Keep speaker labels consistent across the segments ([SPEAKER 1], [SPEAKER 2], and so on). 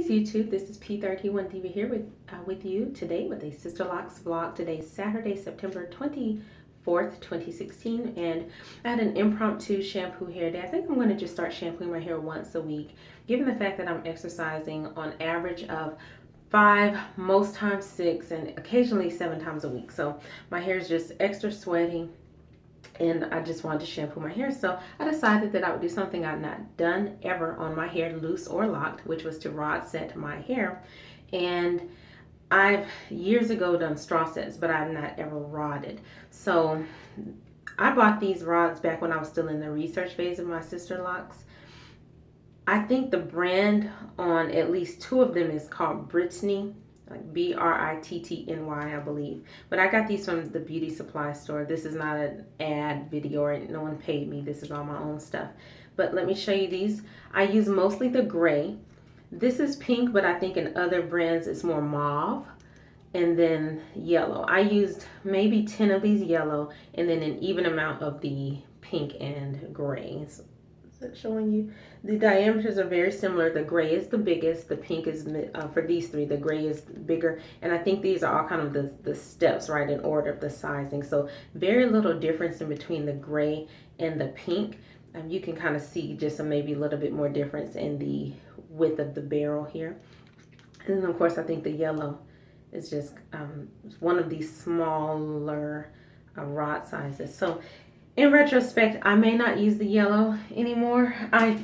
[SPEAKER 1] Peace YouTube, this is P31 Diva here with you today with a Sisterlocks vlog. Today is Saturday, September 24th, 2016, and I had an impromptu shampoo hair day. I think I'm going to just start shampooing my hair once a week, given the fact that I'm exercising on average of 5, most times 6, and occasionally 7 times a week. So my hair is just extra sweaty, and I just wanted to shampoo my hair. So I decided that I would do something I've not done ever on my hair, loose or locked, which was to rod set my hair. And I've years ago done straw sets, but I've not ever rodded. So I bought these rods back when I was still in the research phase of my Sisterlocks. I think the brand on at least 2 of them is called Brittany, like Brittny, I believe. But I got these from the beauty supply store. This is not an ad video or no one paid me. This is all my own stuff. But let me show you these. I use mostly the gray. This is pink, but I think in other brands it's more mauve. And then yellow. I used maybe 10 of these yellow and then an even amount of the pink and gray. So, is it showing you? The diameters are very similar. The gray is the biggest. The pink is, for these 3, the gray is bigger. And I think these are all kind of the steps, right, in order of the sizing. So very little difference in between the gray and the pink. You can kind of see just maybe a little bit more difference in the width of the barrel here. And then, of course, I think the yellow is just one of these smaller rod sizes. So in retrospect, I may not use the yellow anymore. I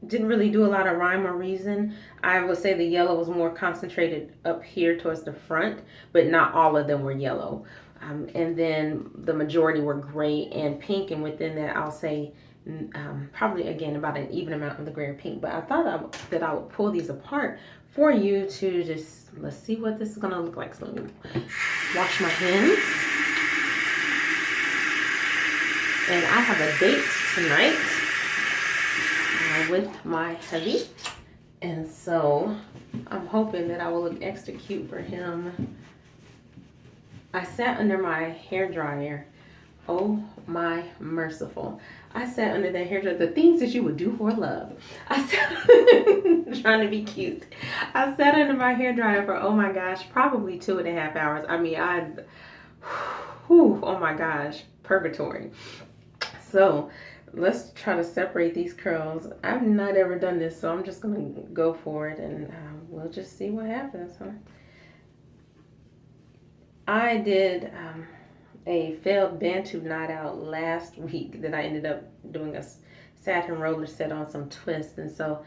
[SPEAKER 1] didn't really do a lot of rhyme or reason. I would say the yellow was more concentrated up here towards the front, but not all of them were yellow. And then the majority were gray and pink, and within that I'll say probably again about an even amount of the gray or pink. But I thought that I would pull these apart for you to just, let's see what this is gonna look like. So let me wash my hands. And I have a date tonight with my hubby. And so I'm hoping that I will look extra cute for him. I sat under my hair dryer. Oh my merciful. I sat under the hair dryer. The things that you would do for love. I sat trying to be cute. I sat under my hair dryer for, oh my gosh, probably 2.5 hours. I mean, oh my gosh, purgatory. So let's try to separate these curls. I've not ever done this, so I'm just gonna go for it, and we'll just see what happens. Huh? I did a failed Bantu knot out last week that I ended up doing a satin roller set on some twists, and so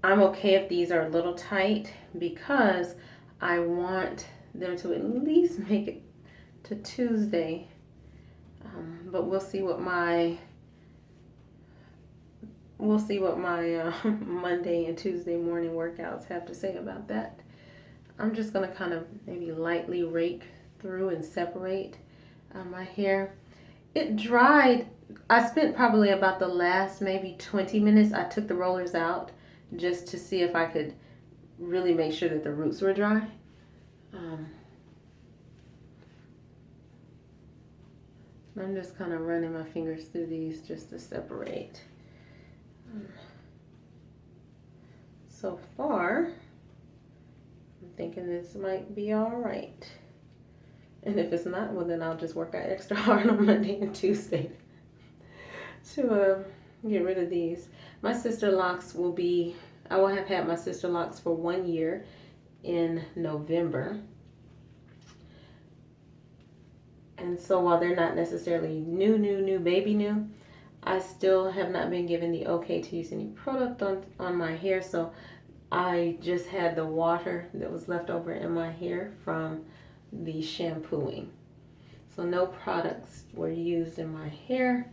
[SPEAKER 1] I'm okay if these are a little tight because I want them to at least make it to Tuesday. But we'll see what my Monday and Tuesday morning workouts have to say about that. I'm just gonna kind of maybe lightly rake through and separate my hair. It dried. I spent probably about the last maybe 20 minutes. I took the rollers out just to see if I could really make sure that the roots were dry. I'm just kind of running my fingers through these just to separate. So far, I'm thinking this might be all right. And if it's not, well, then I'll just work out extra hard on Monday and Tuesday to get rid of these. My Sisterlocks I will have had my Sisterlocks for 1 year in November. And so while they're not necessarily baby new, I still have not been given the okay to use any product on my hair. So I just had the water that was left over in my hair from the shampooing. So no products were used in my hair.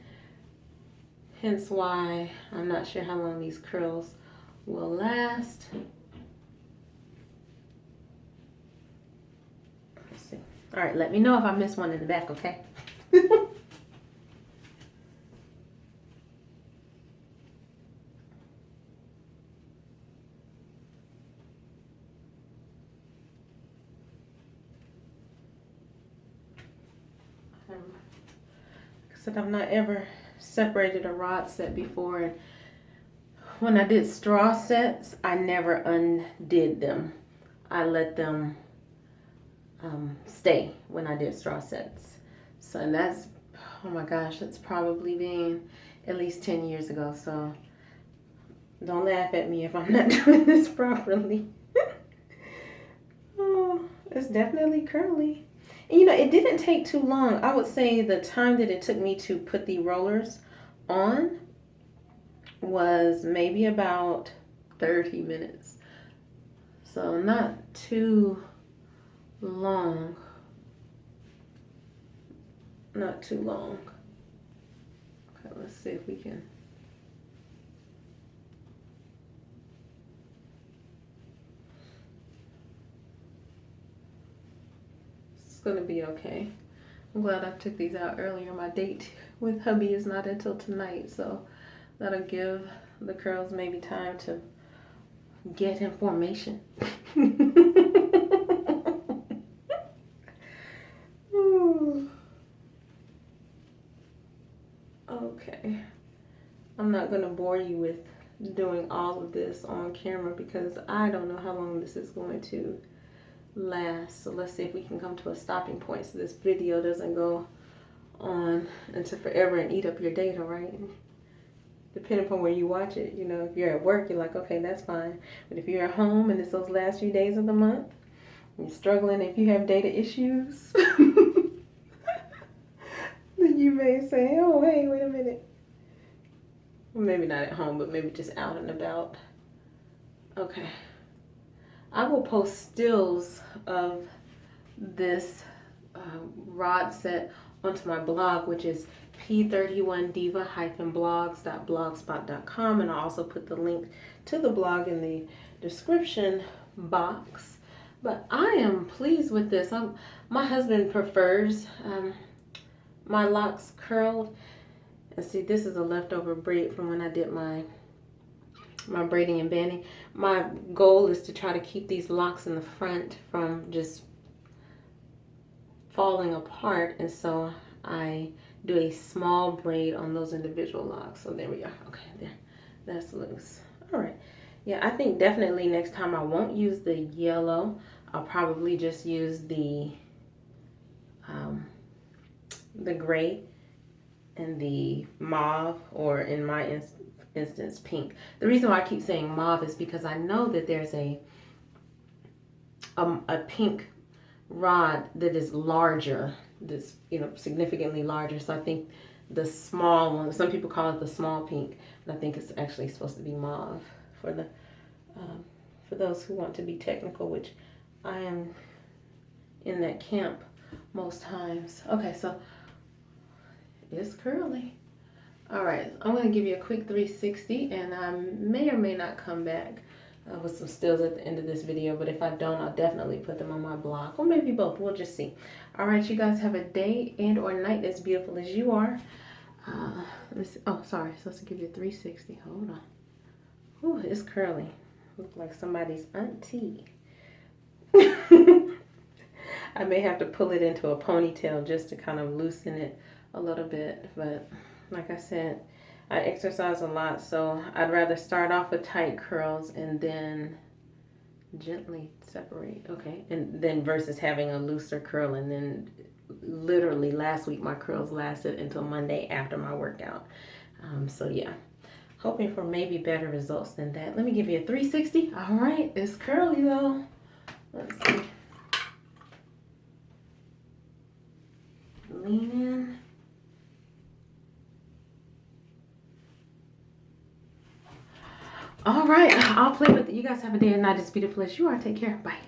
[SPEAKER 1] Hence why I'm not sure how long these curls will last. All right, let me know if I miss one in the back, okay? Like I said, I've not ever separated a rod set before. And when I did straw sets, I never undid them. I let them stay when I did straw sets. So, and that's, oh my gosh, that's probably been at least 10 years ago. So don't laugh at me if I'm not doing this properly. Oh, it's definitely curly. And, you know, it didn't take too long. I would say the time that it took me to put the rollers on was maybe about 30 minutes. So not too long. Not too long. Okay, let's see if we can. It's gonna be okay. I'm glad I took these out earlier. My date with hubby is not until tonight, so that'll give the curls maybe time to get in formation. Okay. I'm not going to bore you with doing all of this on camera because I don't know how long this is going to last. So let's see if we can come to a stopping point so this video doesn't go on into forever and eat up your data, right? Depending upon where you watch it, you know, if you're at work, you're like, okay, that's fine. But if you're at home and it's those last few days of the month, you're struggling, if you have data issues, then you may say, oh, hey, wait a minute. Well, maybe not at home, but maybe just out and about. Okay. I will post stills of this rod set onto my blog, which is p31diva-blogs.blogspot.com, and I'll also put the link to the blog in the description box. But I am pleased with this. My husband prefers my locks curled. And see, this is a leftover braid from when I did my braiding and banding. My goal is to try to keep these locks in the front from just falling apart, and so I do a small braid on those individual locks. So there we are. Okay, there, that's loose. All right. Yeah, I think definitely next time I won't use the yellow. I'll probably just use the gray and the mauve, or in my instance, pink. The reason why I keep saying mauve is because I know that there's a pink rod that is larger, that's, you know, significantly larger. So I think the small one, some people call it the small pink, but I think it's actually supposed to be mauve for the for those who want to be technical, which I am in that camp most times. Okay, so it's curly. All right, I'm going to give you a quick 360, and I may or may not come back with some stills at the end of this video, but if I don't, I'll definitely put them on my blog, or maybe both. We'll just see. All right, you guys have a day and or night as beautiful as you are. Let's see. Oh, sorry, supposed to give you a 360. Hold on. Ooh, it's curly. Look like somebody's auntie. I may have to pull it into a ponytail just to kind of loosen it a little bit, but like I said, I exercise a lot, so I'd rather start off with tight curls and then gently separate. Okay, and then versus having a looser curl, and then literally last week my curls lasted until Monday after my workout. So yeah, hoping for maybe better results than that. Let me give you a 360. All right, it's curly though. Let's see. Lean in. All right, I'll play with it. You guys have a day and night as beautiful as you are. Take care. Bye.